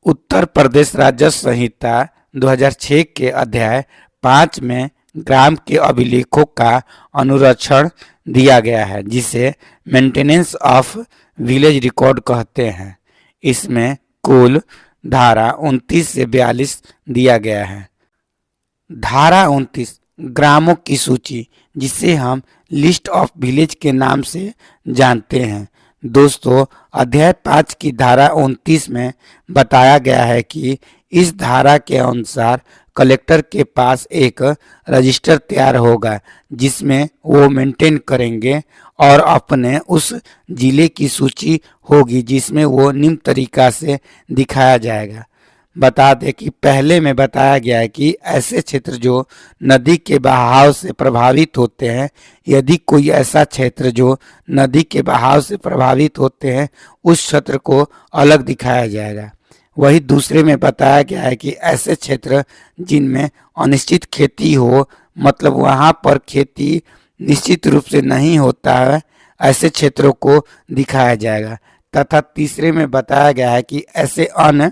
उत्तर प्रदेश राजस्व संहिता 2006 के अध्याय 5 में ग्राम के अभिलेखों का अनुरक्षण दिया गया है, जिसे मेंटेनेंस ऑफ विलेज रिकॉर्ड कहते हैं। इसमें कुल धारा 29 से 42 दिया गया है। धारा 29 ग्रामों की सूची, जिसे हम लिस्ट ऑफ विलेज के नाम से जानते हैं। दोस्तों, अध्याय 5 की धारा 29 में बताया गया है कि इस धारा के अनुसार कलेक्टर के पास एक रजिस्टर तैयार होगा, जिसमें वो मेंटेन करेंगे और अपने उस जिले की सूची होगी, जिसमें वो निम्न तरीका से दिखाया जाएगा। बता दें कि पहले में बताया गया है कि ऐसे क्षेत्र जो नदी के बहाव से प्रभावित होते हैं, यदि कोई ऐसा क्षेत्र जो नदी के बहाव से प्रभावित होते हैं, उस क्षेत्र को अलग दिखाया जाएगा। वही दूसरे में बताया गया है कि ऐसे क्षेत्र जिनमें अनिश्चित खेती हो, मतलब वहाँ पर खेती निश्चित रूप से नहीं होता है, ऐसे क्षेत्रों को दिखाया जाएगा। तथा तीसरे में बताया गया है कि ऐसे अन्य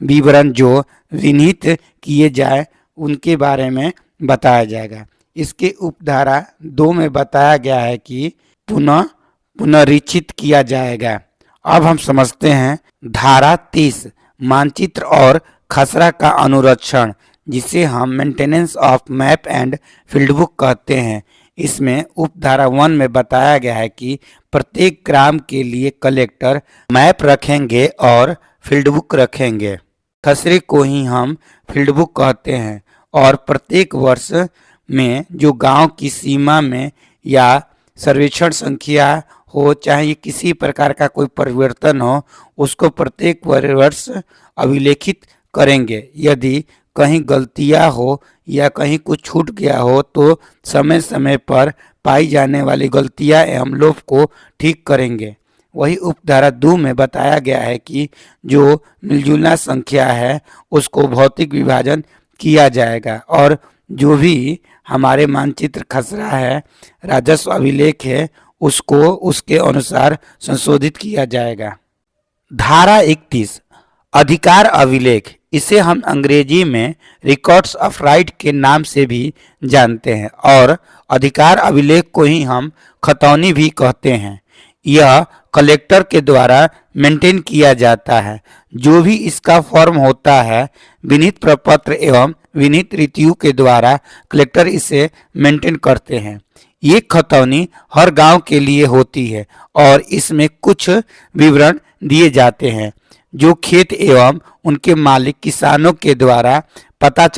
विवरण जो विनिहित किए जाए उनके बारे में बताया जाएगा। इसके उपधारा 2 में बताया गया है कि पुनरीक्षित किया जाएगा। अब हम समझते हैं धारा 30 मानचित्र और खसरा का अनुरक्षण, जिसे हम maintenance of map and field book कहते हैं। इसमें उपधारा 1 में बताया गया है कि प्रत्येक ग्राम के लिए कलेक्टर मैप रखेंगे और फील्ड बुक रखेंगे। खसरे को ही हम फील्ड बुक कहते हैं और प्रत्येक वर्ष में जो गांव की सीमा में या सर्वेक्षण संख्या हो, चाहे किसी प्रकार का कोई परिवर्तन हो, उसको प्रत्येक वर्ष अभिलेखित करेंगे। यदि कहीं गलतियां हो या कहीं कुछ छूट गया हो तो समय समय पर पाई जाने वाली गलतियां एवं लोप को ठीक करेंगे। वही उपधारा 2 में बताया गया है कि जो मिलजुला संख्या है उसको भौतिक विभाजन किया जाएगा और जो भी हमारे मानचित्र खसरा है, राजस्व अभिलेख है, उसको उसके अनुसार संशोधित किया जाएगा। धारा 31 अधिकार अभिलेख, इसे हम अंग्रेजी में रिकॉर्ड्स ऑफ राइट के नाम से भी जानते हैं और अधिकार अभिलेख को ही हम खतौनी भी कहते हैं। यह कलेक्टर के द्वारा मेंटेन किया जाता है। जो भी इसका फॉर्म होता है, विनीत प्रपत्र एवं विनीत रीतियों के द्वारा कलेक्टर इसे मेंटेन करते हैं। ये खतौनी हर गांव के लिए होती है और इसमें कुछ विवरण दिए जाते हैं जो खेत एवं उनके मालिक किसानों के द्वारा पता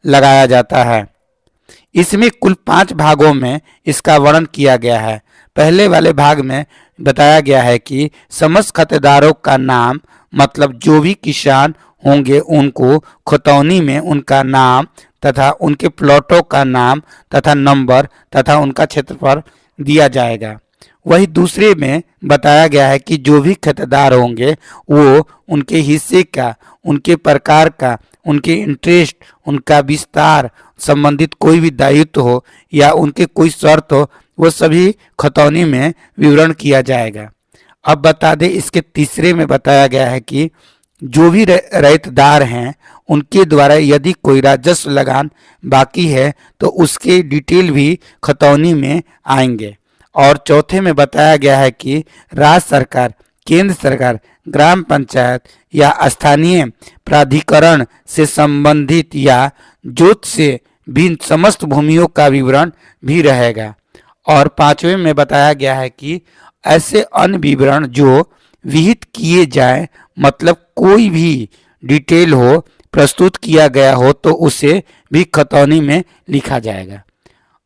लगाया जाता है। इसमें कुल 5 भागों में इसका वर्णन किया गया है। पहले वाले भाग में बताया गया है कि समस्त खातेदारों का नाम, मतलब जो भी किसान होंगे उनको खतौनी में उनका नाम तथा उनके प्लॉटों का नाम तथा नंबर तथा उनका क्षेत्रफल दिया जाएगा। वही दूसरे में बताया गया है कि जो भी खातेदार होंगे वो उनके हिस्से का, उनके प्रकार का, उनके इंटरेस्ट, उनका विस्तार संबंधित कोई भी दायित्व हो या उनके कोई शर्त हो, वो सभी खतौनी में विवरण किया जाएगा। अब बता दें, इसके तीसरे में बताया गया है कि जो भी रैयतदार हैं उनके द्वारा यदि कोई राजस्व लगान बाकी है तो उसके डिटेल भी खतौनी में आएंगे। और चौथे में बताया गया है कि राज्य सरकार, केंद्र सरकार, ग्राम पंचायत या स्थानीय प्राधिकरण से संबंधित या जोत से भिन्न समस्त भूमियों का विवरण भी रहेगा। और पांचवें में बताया गया है कि ऐसे अन्य विवरण जो विहित किए जाए, मतलब कोई भी डिटेल हो, प्रस्तुत किया गया हो, तो उसे भी खतौनी में लिखा जाएगा।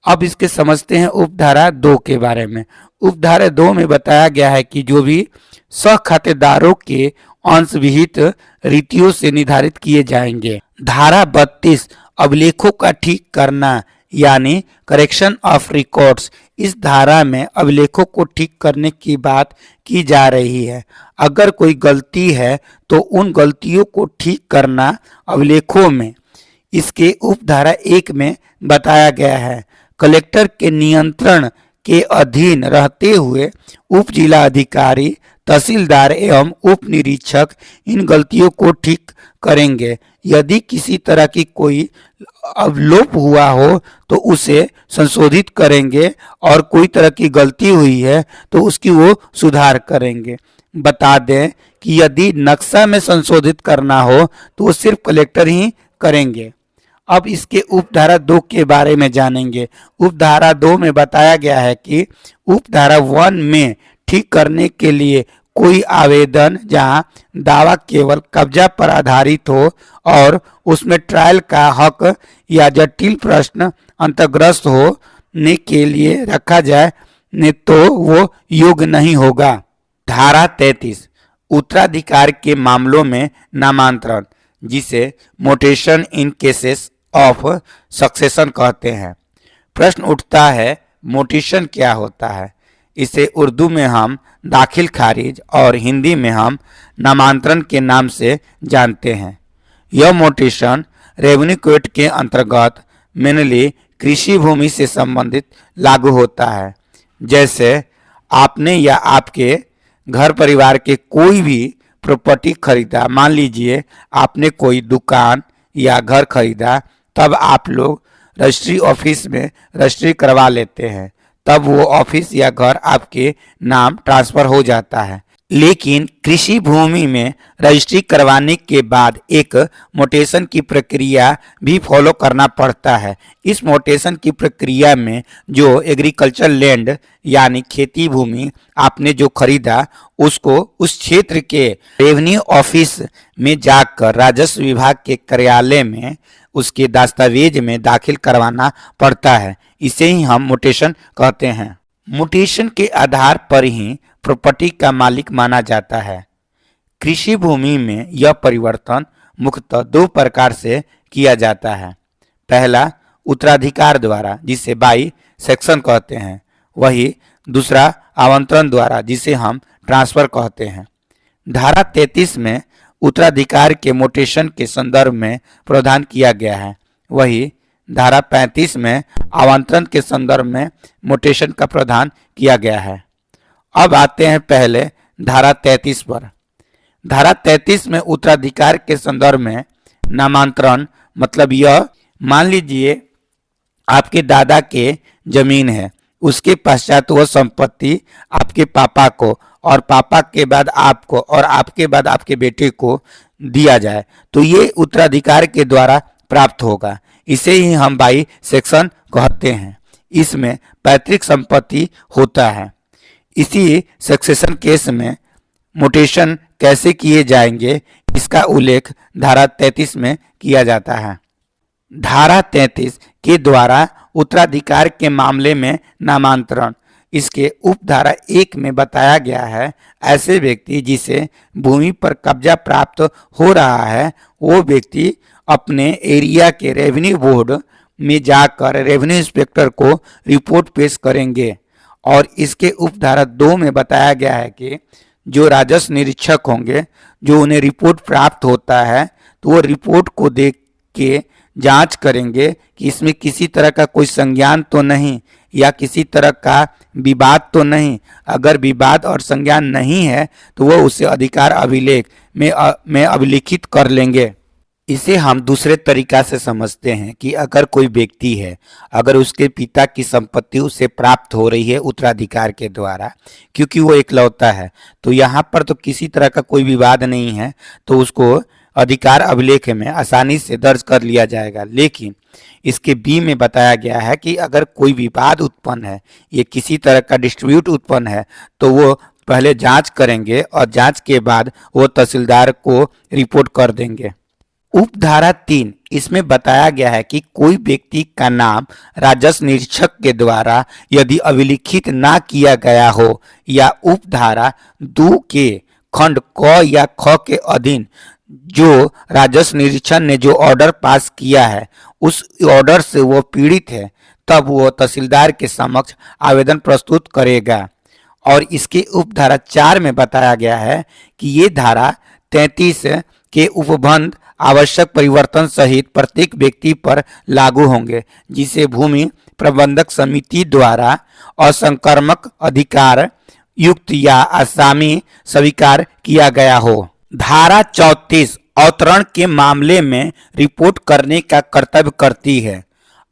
अब इसके समझते हैं उपधारा 2 के बारे में। उपधारा 2 में बताया गया है कि जो भी सहखातेदारों के अंश विहित रीतियों से निर्धारित किए जाएंगे। धारा 32 अभिलेखों का ठीक करना यानी करेक्शन ऑफ रिकॉर्ड्स। इस धारा में अभिलेखों को ठीक करने की बात की जा रही है। अगर कोई गलती है तो उन गलतियों को ठीक करना अभिलेखों में। इसके उपधारा 1 में बताया गया है, कलेक्टर के नियंत्रण के अधीन रहते हुए उप जिला अधिकारी तहसीलदार एवं उप निरीक्षक इन गलतियों को ठीक करेंगे। यदि किसी तरह की कोई अवलोप हुआ हो तो उसे संशोधित करेंगे और कोई तरह की गलती हुई है तो उसकी वो सुधार करेंगे। बता दें कि यदि नक्शा में संशोधित करना हो तो वो सिर्फ कलेक्टर ही करेंगे। अब इसके उपधारा 2 के बारे में जानेंगे। उपधारा 2 में बताया गया है कि उपधारा 1 में ठीक करने के लिए कोई आवेदन जहां दावा केवल कब्जा पर आधारित हो और उसमें ट्रायल का हक या जटिल प्रश्न अंतर्ग्रस्त होने के लिए रखा जाए नहीं तो वो योग्य नहीं होगा। धारा 33 उत्तराधिकार के मामलों में नामांतरण, जिसे mutation in cases of succession कहते हैं। प्रश्न उठता है मोटेशन क्या होता है। इसे उर्दू में हम दाखिल खारिज और हिंदी में हम नामांतरण के नाम से जानते हैं। यह मोटेशन रेवेन्यू कोड के अंतर्गत मेनली कृषि भूमि से संबंधित लागू होता है। जैसे आपने या आपके घर परिवार के कोई भी प्रॉपर्टी खरीदा, मान लीजिए आपने कोई दुकान या घर खरीदा, तब आप लोग रजिस्ट्री ऑफिस में रजिस्ट्री करवा लेते हैं, तब वो ऑफिस या घर आपके नाम ट्रांसफर हो जाता है। लेकिन कृषि भूमि में रजिस्ट्री करवाने के बाद एक मोटेशन की प्रक्रिया भी फॉलो करना पड़ता है। इस मोटेशन की प्रक्रिया में जो एग्रीकल्चर लैंड यानी खेती भूमि आपने जो खरीदा उसको उस क्षेत्र के रेवेन्यू ऑफिस में जाकर राजस्व विभाग के कार्यालय में उसके दस्तावेज में दाखिल करवाना पड़ता है। इसे ही हम मोटेशन कहते हैं। मोटेशन के आधार पर ही प्रॉपर्टी का मालिक माना जाता है। कृषि भूमि में यह परिवर्तन मुख्यतः 2 प्रकार से किया जाता है। पहला उत्तराधिकार द्वारा, जिसे बाई सेक्शन कहते हैं। वही दूसरा आवंटन द्वारा, जिसे हम ट्रांसफर कहते हैं। धारा 33 में उत्तराधिकार के मोटेशन के संदर्भ में प्रावधान किया गया है। वही धारा 35 में आवंटन के संदर्भ में मोटेशन का प्रावधान किया गया है। अब आते हैं पहले धारा 33 पर। धारा 33 में उत्तराधिकार के संदर्भ में नामांतरण मतलब यह, मान लीजिए आपके दादा के जमीन है, उसके पश्चात वह संपत्ति आपके पापा को और पापा के बाद आपको और आपके बाद आपके बेटे को दिया जाए तो ये उत्तराधिकार के द्वारा प्राप्त होगा। इसे ही हम बाई सेक्शन कहते हैं। इसमें पैतृक संपत्ति होता है। इसी सक्सेशन केस में मोटेशन कैसे किए जाएंगे इसका उल्लेख धारा 33 में किया जाता है। धारा 33 के द्वारा उत्तराधिकार के मामले में नामांतरण, इसके उपधारा 1 में बताया गया है ऐसे व्यक्ति जिसे भूमि पर कब्जा प्राप्त हो रहा है वो व्यक्ति अपने एरिया के रेवेन्यू बोर्ड में जाकर रेवेन्यू इंस्पेक्टर को रिपोर्ट पेश करेंगे। और इसके उपधारा 2 में बताया गया है कि जो राजस्व निरीक्षक होंगे जो उन्हें रिपोर्ट प्राप्त होता है तो वो रिपोर्ट को देख के जांच करेंगे कि इसमें किसी तरह का कोई संज्ञान तो नहीं या किसी तरह का विवाद तो नहीं। अगर विवाद और संज्ञान नहीं है तो वो उसे अधिकार अभिलेख में अभिलिखित कर लेंगे। इसे हम दूसरे तरीका से समझते हैं कि अगर कोई व्यक्ति है, अगर उसके पिता की संपत्ति उसे प्राप्त हो रही है उत्तराधिकार के द्वारा क्योंकि वो इकलौता है, तो यहाँ पर तो किसी तरह का कोई विवाद नहीं है तो उसको अधिकार अभिलेख में आसानी से दर्ज कर लिया जाएगा। लेकिन इसके बी में बताया गया है कि अगर कोई विवाद उत्पन्न है, ये किसी तरह का डिस्प्यूट उत्पन्न है तो वो पहले जांच करेंगे और जांच के बाद वो तहसीलदार को रिपोर्ट कर देंगे। उपधारा 3 इसमें बताया गया है कि कोई व्यक्ति का नाम राजस्व निरीक्षक के द्वारा यदि अभिलिखित ना किया गया हो या उपधारा 2 के खंड क या ख के अधीन जो राजस्व निरीक्षण ने जो ऑर्डर पास किया है उस ऑर्डर से वो पीड़ित है, तब वो तहसीलदार के समक्ष आवेदन प्रस्तुत करेगा। और इसके उपधारा 4 में बताया गया है कि ये धारा 33 के उपबंध आवश्यक परिवर्तन सहित प्रत्येक व्यक्ति पर लागू होंगे जिसे भूमि प्रबंधक समिति द्वारा असंक्रामक अधिकार युक्त या आसामी स्वीकार किया गया हो। धारा 34 अवतरण के मामले में रिपोर्ट करने का कर्तव्य करती है।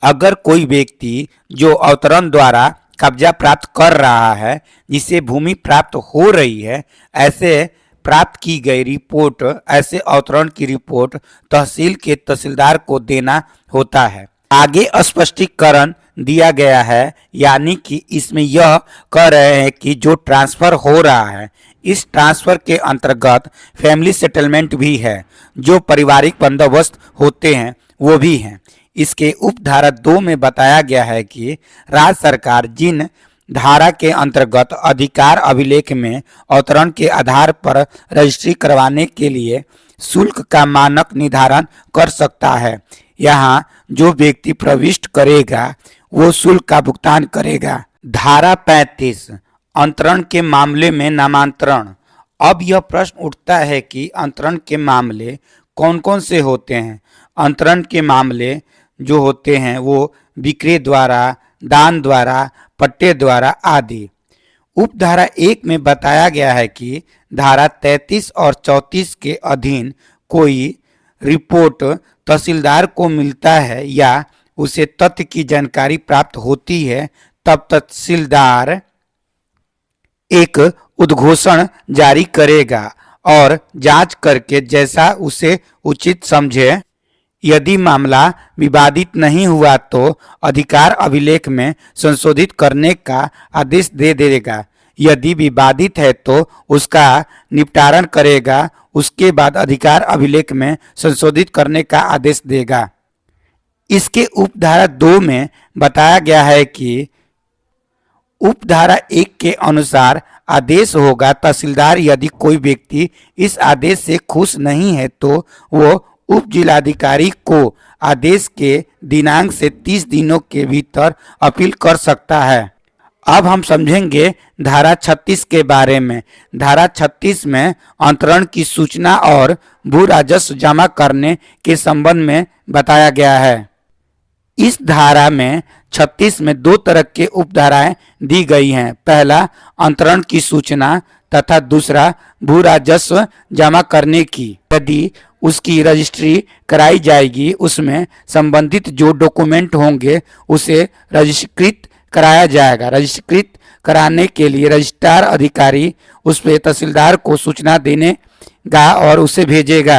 अगर कोई व्यक्ति जो अवतरण द्वारा कब्जा प्राप्त कर रहा है, जिसे भूमि प्राप्त हो रही है, ऐसे प्राप्त की गई रिपोर्ट, ऐसे अवतरण की रिपोर्ट तहसील के तहसीलदार को देना होता है। आगे स्पष्टीकरण दिया गया है, यानी कि इसमें यह कह रहे हैं कि जो ट्रांसफर हो रहा है, इस ट्रांसफर के अंतर्गत फैमिली सेटलमेंट भी है, जो पारिवारिक बंदोबस्त होते हैं वो भी हैं। इसके उपधारा 2 में बताया गया है कि राज्य सरकार जिन धारा के अंतर्गत अधिकार अभिलेख में अवतरण के आधार पर रजिस्ट्री करवाने के लिए शुल्क का मानक निर्धारण कर सकता है। यहाँ जो व्यक्ति प्रविष्ट करेगा वो शुल्क का भुगतान करेगा। धारा 35 अंतरण के मामले में नामांतरण। अब यह प्रश्न उठता है कि अंतरण के मामले कौन कौन से होते हैं। अंतरण के मामले जो होते हैं वो विक्रय द्वारा, दान द्वारा, पट्टे द्वारा आदि। उपधारा 1 में बताया गया है कि धारा 33 और 34 के अधीन कोई रिपोर्ट तहसीलदार को मिलता है या उसे तथ्य की जानकारी प्राप्त होती है, तब तहसीलदार एक उद्घोषण जारी करेगा और जांच करके जैसा उसे उचित समझे, यदि मामला विवादित नहीं हुआ तो अधिकार अभिलेख में संशोधित करने का आदेश दे देगा। यदि विवादित है तो उसका निपटारण करेगा, उसके बाद अधिकार अभिलेख में संशोधित करने का आदेश देगा। इसके उपधारा 2 में बताया गया है कि उपधारा 1 के अनुसार आदेश होगा। तहसीलदार यदि कोई व्यक्ति इस आदेश से खुश नहीं है तो वो उप जिलाधिकारी को आदेश के दिनांक से 30 दिनों के भीतर अपील कर सकता है। अब हम समझेंगे धारा 36 के बारे में। धारा 36 में अंतरण की सूचना और भू राजस्व जमा करने के संबंध में बताया गया है। इस धारा में 36 में 2 तरह के उपधाराएं दी गई हैं। पहला अंतरण की सूचना तथा दूसरा भू राजस्व जमा करने की। यदि उसकी रजिस्ट्री कराई जाएगी, उसमें संबंधित जो डॉक्यूमेंट होंगे उसे रजिस्ट्रीकृत कराया जाएगा। रजिस्ट्रीकृत कराने के लिए रजिस्ट्रार अधिकारी उस पर तहसीलदार को सूचना देनेगा और उसे भेजेगा।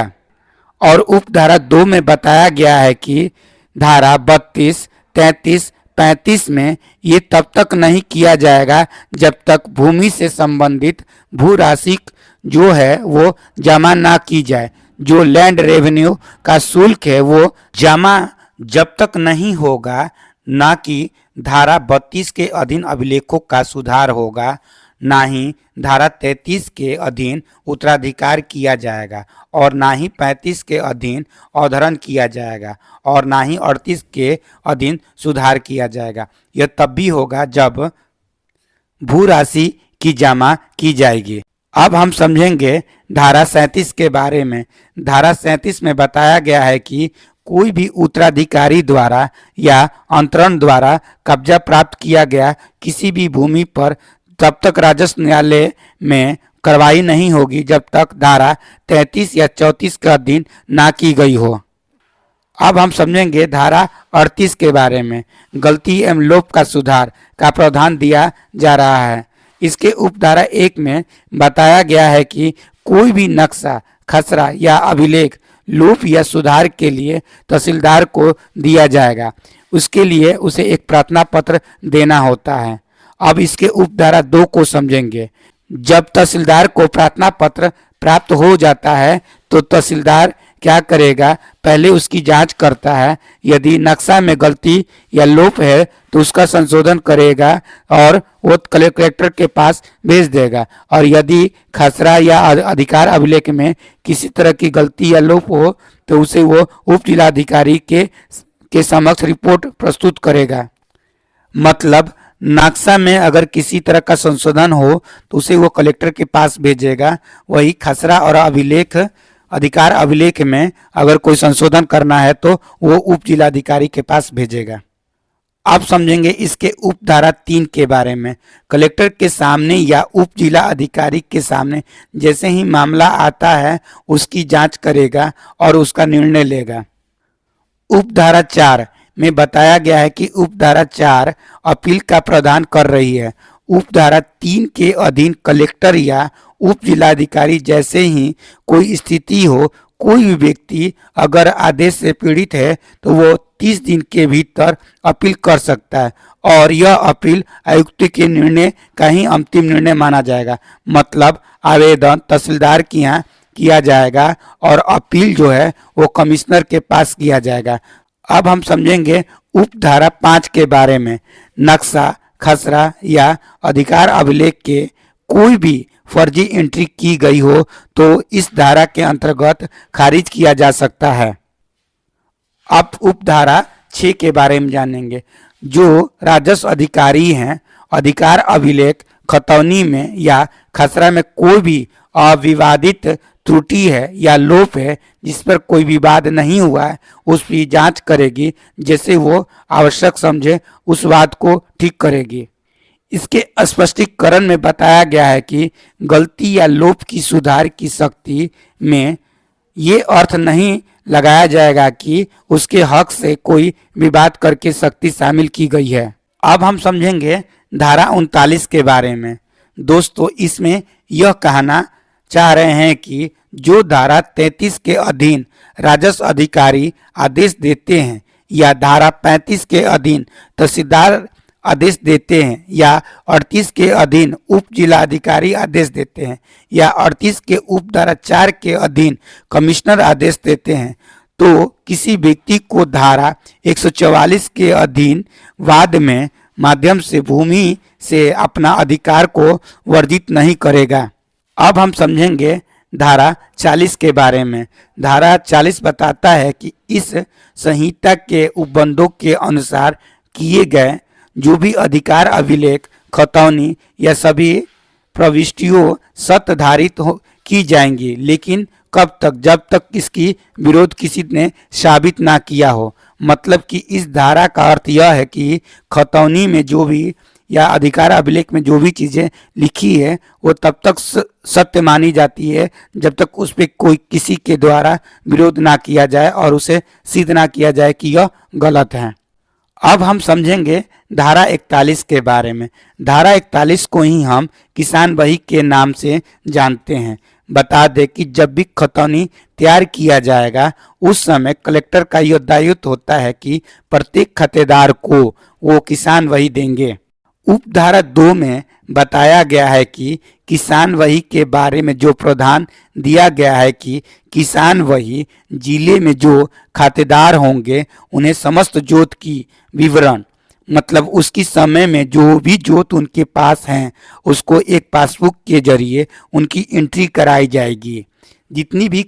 और उपधारा 2 में बताया गया है कि धारा 32, 33, 35 में ये तब तक नहीं किया जाएगा जब तक भूमि से संबंधित भू राशि जो है वो जमा ना की जाए। जो लैंड रेवेन्यू का शुल्क है वो जमा जब तक नहीं होगा, ना कि धारा 32 के अधीन अभिलेखों का सुधार होगा, ना ही धारा 33 के अधीन उत्तराधिकार किया जाएगा, और ना ही 35 के अधीन अवधरण किया जाएगा, और ना ही 38 के अधीन सुधार किया जाएगा। यह तब भी होगा जब भू राशि की जमा की जाएगी। अब हम समझेंगे धारा 37 के बारे में। धारा 37 में बताया गया है कि कोई भी उत्तराधिकारी द्वारा या अंतरण द्वारा कब्जा प्राप्त किया गया किसी भी भूमि पर तब तक राजस्व न्यायालय में कार्रवाई नहीं होगी जब तक धारा 33 या 34 के अधीन ना की गई हो। अब हम समझेंगे धारा 38 के बारे में। गलती एवं लोप का सुधार का प्रावधान दिया जा रहा है। इसके उपधारा 1 में बताया गया है कि कोई भी नक्शा, खसरा या अभिलेख लोप या सुधार के लिए तहसीलदार को दिया जाएगा। उसके लिए उसे एक प्रार्थना पत्र देना होता है। अब इसके उपधारा 2 को समझेंगे। जब तहसीलदार को प्रार्थना पत्र प्राप्त हो जाता है तो तहसीलदार क्या करेगा, पहले उसकी जांच करता है। यदि नक्शा में गलती या लोप है तो उसका संशोधन करेगा और वो कलेक्टर के पास भेज देगा। और यदि खसरा या अधिकार अभिलेख में किसी तरह की गलती या लोप हो तो उसे वो उप जिलाधिकारी के समक्ष रिपोर्ट प्रस्तुत करेगा। मतलब नक्शा में अगर किसी तरह का संशोधन हो तो उसे वो कलेक्टर के पास भेजेगा। वही खसरा और अभिलेख, अधिकार अभिलेख में अगर कोई संशोधन करना है तो वो उप जिलाधिकारी के पास भेजेगा। आप समझेंगे इसके उप धारा 3 के बारे में। कलेक्टर के सामने या उप जिला अधिकारी के सामने जैसे ही मामला आता है उसकी जांच करेगा और उसका निर्णय लेगा। उप धारा 4 में बताया गया है कि उप धारा 4 अपील का प्रावधान कर रही है। उप धारा 3 के अधीन कलेक्टर या उप जिलाधिकारी जैसे ही कोई स्थिति हो, कोई भी व्यक्ति अगर आदेश से पीड़ित है तो वो 30 दिन के भीतर अपील कर सकता है और यह अपील आयुक्त के निर्णय का ही अंतिम निर्णय माना जाएगा। मतलब आवेदन तहसीलदार के यहाँ किया जाएगा और अपील जो है वो कमिश्नर के पास किया जाएगा। अब हम समझेंगे उप धारा 5 के बारे में। नक्शा, खसरा या अधिकार अभिलेख के कोई भी फर्जी एंट्री की गई हो तो इस धारा के अंतर्गत खारिज किया जा सकता है। अब उप धारा 6 के बारे में जानेंगे। जो राजस्व अधिकारी हैं, अधिकार अभिलेख, खतौनी में या खसरा में कोई भी अविवादित त्रुटि है या लोप है जिस पर कोई विवाद नहीं हुआ है, उसकी जांच करेगी। जैसे वो आवश्यक समझे उस बात को ठीक करेगी। इसके स्पष्टीकरण में बताया गया है कि गलती या लोप की सुधार की शक्ति में ये अर्थ नहीं लगाया जाएगा कि उसके हक से कोई विवाद करके शक्ति शामिल की गई है। अब हम समझेंगे धारा 39 के बारे में। दोस्तों, इसमें यह कहना चाह रहे हैं कि जो धारा 33 के अधीन राजस्व अधिकारी आदेश देते हैं या धारा 35 के अधीन तहसीलदार आदेश देते हैं या 38 के अधीन उप जिला अधिकारी आदेश देते हैं या 38 के उप धारा 4 के अधीन कमिश्नर आदेश देते हैं, तो किसी व्यक्ति को धारा 144 के अधीन वाद में माध्यम से भूमि से अपना अधिकार को वर्जित नहीं करेगा। अब हम समझेंगे धारा 40 के बारे में। धारा 40 बताता है कि इस संहिता के उपबंधों के अनुसार किए गए जो भी अधिकार अभिलेख, खतौनी या सभी प्रविष्टियों सत्धारित की जाएंगी, लेकिन कब तक? जब तक इसकी विरोध किसी ने साबित ना किया हो। मतलब कि इस धारा का अर्थ यह है कि खतौनी में जो भी या अधिकार अभिलेख में जो भी चीज़ें लिखी है वो तब तक सत्य मानी जाती है जब तक उस पर कोई किसी के द्वारा विरोध ना किया जाए और उसे सिद्ध ना किया जाए कि यह गलत है। अब हम समझेंगे धारा 41 के बारे में। धारा 41 को ही हम किसान बही के नाम से जानते हैं। बता दें कि जब भी खतौनी तैयार किया जाएगा उस समय कलेक्टर का यह दायित्व होता है कि प्रत्येक खातेदार को वो किसान बही देंगे। उप धारा 2 में बताया गया है कि किसान बही के बारे में जो प्रावधान दिया गया है कि किसान बही जिले में जो खातेदार होंगे उन्हें समस्त जोत की विवरण, मतलब उसकी समय में जो भी जोत उनके पास हैं उसको एक पासबुक के जरिए उनकी एंट्री कराई जाएगी। जितनी भी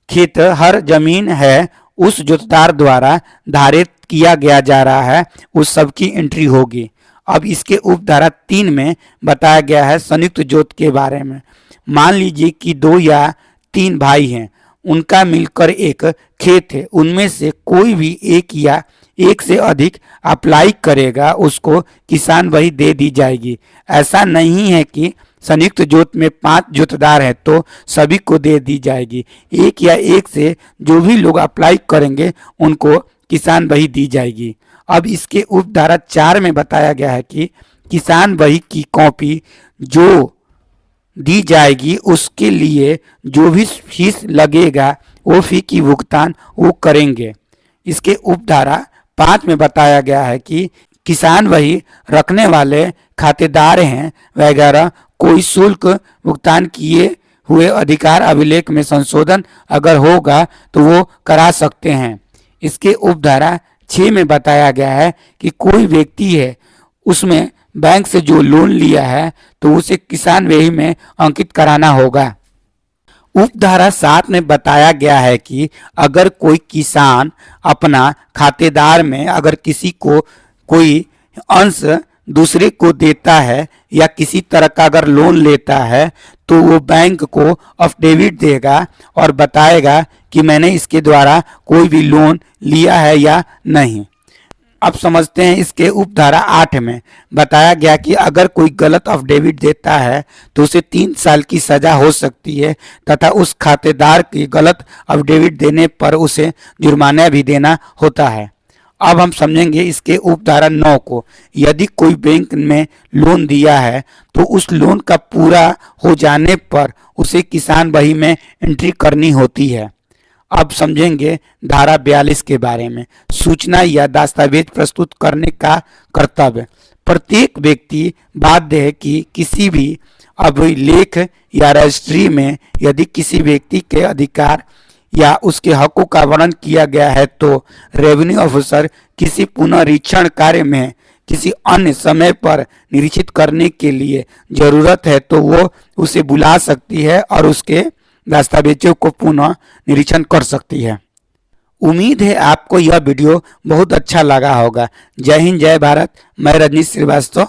खेत हर जमीन है उस जोतदार द्वारा धारित किया गया जा रहा है उस सब की एंट्री होगी। अब इसके उप धारा 3 में बताया गया है संयुक्त जोत के बारे में। मान लीजिए कि 2 या 3 भाई हैं, उनका मिलकर एक खेत है, उनमें से कोई भी एक या एक से अधिक अप्लाई करेगा उसको किसान बही दे दी जाएगी। ऐसा नहीं है कि संयुक्त जोत में 5 जोतदार हैं तो सभी को दे दी जाएगी। एक या एक से जो भी लोग अप्लाई करेंगे उनको किसान बही दी जाएगी। अब इसके उप धारा 4 में बताया गया है कि किसान बही की कॉपी जो दी जाएगी उसके लिए जो भी फीस लगेगा वो फी की भुगतान वो करेंगे। इसके उप धारा 5 में बताया गया है कि किसान बही रखने वाले खातेदार हैं वगैरह कोई शुल्क भुगतान किए हुए अधिकार अभिलेख में संशोधन अगर होगा तो वो करा सकते हैं। इसके उप धारा 6 में बताया गया है कि कोई व्यक्ति है उसमें बैंक से जो लोन लिया है तो उसे किसान बही में अंकित कराना होगा। उप धारा 7 में बताया गया है कि अगर कोई किसान अपना खातेदार में अगर किसी को कोई अंश दूसरे को देता है या किसी तरह का अगर लोन लेता है तो वो बैंक को अफिडेविट देगा और बताएगा कि मैंने इसके द्वारा कोई भी लोन लिया है या नहीं। अब समझते हैं इसके उपधारा 8 में बताया गया कि अगर कोई गलत अफिडेविट देता है तो उसे 3 साल की सजा हो सकती है तथा उस खातेदार की गलत अफिडेविट देने पर उसे जुर्माना भी देना होता है। अब हम समझेंगे इसके उपधारा 9 को। यदि कोई बैंक में लोन दिया है तो उस लोन का पूरा हो जाने पर उसे किसान बही में एंट्री करनी होती है। अब समझेंगे धारा 42 के बारे में। सूचना या दस्तावेज प्रस्तुत करने का कर्तव्य। प्रत्येक व्यक्ति बाध्य है कि किसी भी अभिलेख या रजिस्ट्री में यदि किसी व्यक्ति के अधिकार या उसके हकों का वर्णन किया गया है तो रेवेन्यू ऑफिसर किसी पुनरीक्षण कार्य में किसी अन्य समय पर निरीक्षित करने के लिए जरूरत है तो वो उसे बुला सकती है और उसके दस्तावेजों को पुनः निरीक्षण कर सकती है। उम्मीद है आपको यह वीडियो बहुत अच्छा लगा होगा। जय हिंद, जय भारत। मैं रजनीश श्रीवास्तव।